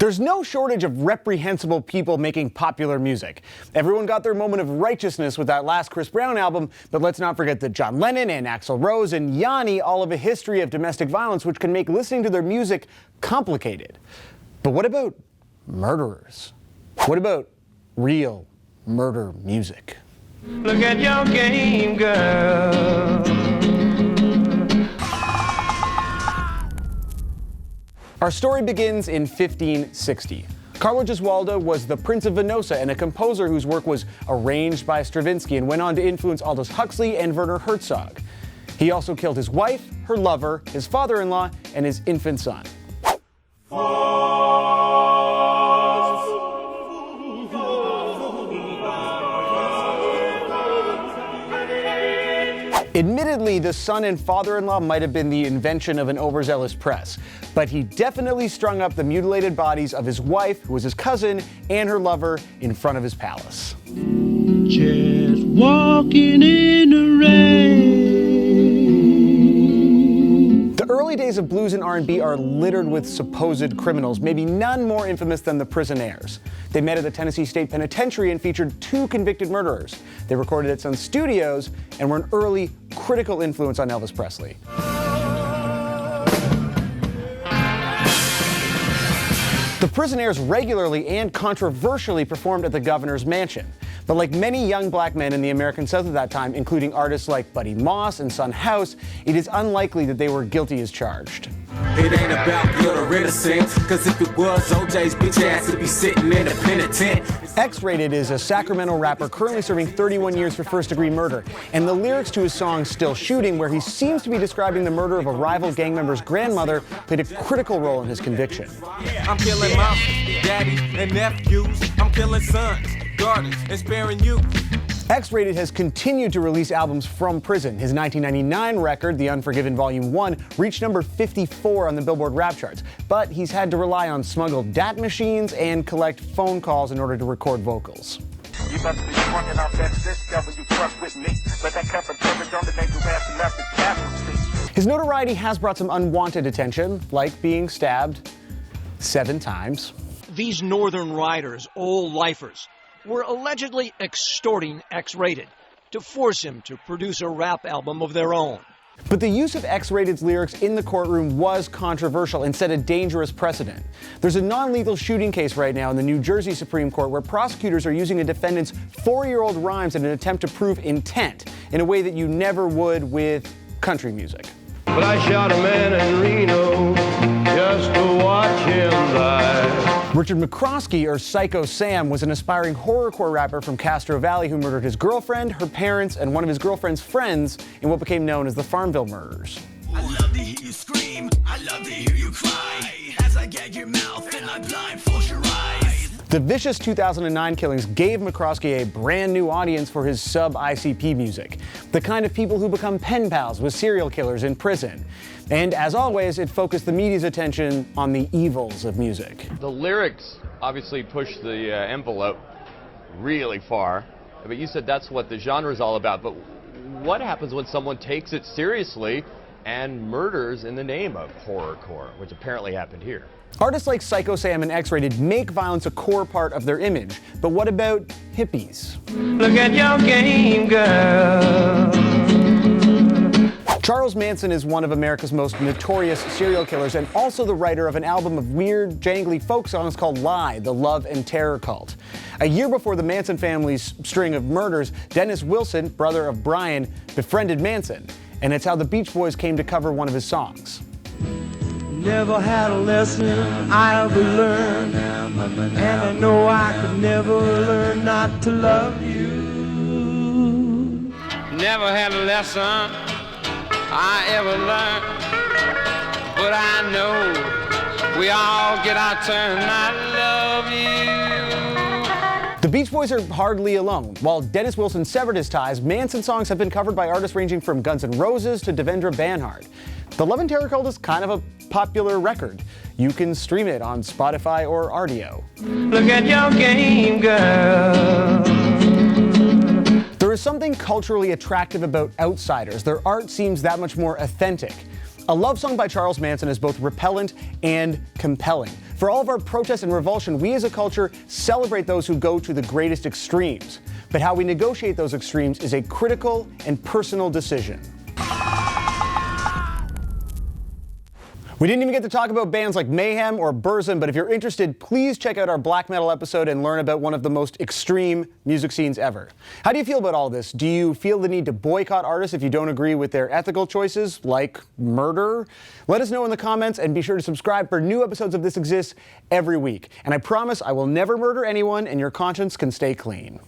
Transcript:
There's no shortage of reprehensible people making popular music. Everyone got their moment of righteousness with that last Chris Brown album, but let's not forget that John Lennon and Axl Rose and Yanni all have a history of domestic violence, which can make listening to their music complicated. But what about murderers? What about real murder music? Look at your game, girl. Our story begins in 1560. Carlo Gesualdo was the Prince of Venosa and a composer whose work was arranged by Stravinsky and went on to influence Aldous Huxley and Werner Herzog. He also killed his wife, her lover, his father-in-law, and his infant son. Admittedly, the son and father-in-law might have been the invention of an overzealous press, but he definitely strung up the mutilated bodies of his wife, who was his cousin, and her lover in front of his palace. Just walking in the rain. The early days of blues and R&B are littered with supposed criminals, maybe none more infamous than the Prisonaires. They met at the Tennessee State Penitentiary and featured 2 convicted murderers. They recorded at Sun Studios and were an early critical influence on Elvis Presley. The Prisonaires regularly and controversially performed at the governor's mansion. But like many young black men in the American South at that time, including artists like Buddy Moss and Son House, it is unlikely that they were guilty as charged. It ain't about guilt or innocence, cause if it was, OJ's bitch ass would be sitting in a penitent. X-Rated is a Sacramento rapper currently serving 31 years for first-degree murder, and the lyrics to his song Still Shooting, where he seems to be describing the murder of a rival gang member's grandmother, played a critical role in his conviction. I'm killing moms, daddies, and nephews. I'm killing sons, daughters, and sparing you. X-Rated has continued to release albums from prison. His 1999 record, The Unforgiven Volume 1, reached number 54 on the Billboard rap charts, but he's had to rely on smuggled DAT machines and collect phone calls in order to record vocals. You must be working out that discover you trust with me, but that cup of courage don't make you have enough to capital. His notoriety has brought some unwanted attention, like being stabbed 7 times. These Northern Riders, old lifers, were allegedly extorting X-Rated to force him to produce a rap album of their own. But the use of X-Rated's lyrics in the courtroom was controversial and set a dangerous precedent. There's a non-lethal shooting case right now in the New Jersey Supreme Court where prosecutors are using a defendant's 4-year-old rhymes in an attempt to prove intent in a way that you never would with country music. But I shot a man in Reno just to watch him die. Richard McCroskey, or Syko Sam, was an aspiring horrorcore rapper from Castro Valley who murdered his girlfriend, her parents, and one of his girlfriend's friends in what became known as the Farmville murders. I love to hear you scream, I love to hear you cry, as I gag your mouth and I blindfold your eyes. The vicious 2009 killings gave McCroskey a brand new audience for his sub-ICP music, the kind of people who become pen pals with serial killers in prison. And as always, it focused the media's attention on the evils of music. The lyrics obviously push the envelope really far, but you said that's what the genre is all about. But what happens when someone takes it seriously and murders in the name of horrorcore, which apparently happened here? Artists like Syko Sam and X-Rated make violence a core part of their image, but what about hippies? Look at your game, girl. Charles Manson is one of America's most notorious serial killers and also the writer of an album of weird, jangly folk songs called Lie, the Love and Terror Cult. A year before the Manson family's string of murders, Dennis Wilson, brother of Brian, befriended Manson, and it's how the Beach Boys came to cover one of his songs. Never had a lesson I ever learned, and I know I could never learn not to love you. Never had a lesson I ever learned, but I know we all get our turn. I love you. The Beach Boys are hardly alone. While Dennis Wilson severed his ties, Manson songs have been covered by artists ranging from Guns N' Roses to Devendra Banhart. The Love and Terror Cult is kind of a popular record. You can stream it on Spotify or Rdio. Look at your game, girl. There is something culturally attractive about outsiders. Their art seems that much more authentic. A love song by Charles Manson is both repellent and compelling. For all of our protest and revulsion, we as a culture celebrate those who go to the greatest extremes. But how we negotiate those extremes is a critical and personal decision. We didn't even get to talk about bands like Mayhem or Burzum, but if you're interested, please check out our black metal episode and learn about one of the most extreme music scenes ever. How do you feel about all this? Do you feel the need to boycott artists if you don't agree with their ethical choices, like murder? Let us know in the comments, and be sure to subscribe for new episodes of This Exists every week. And I promise I will never murder anyone, and your conscience can stay clean.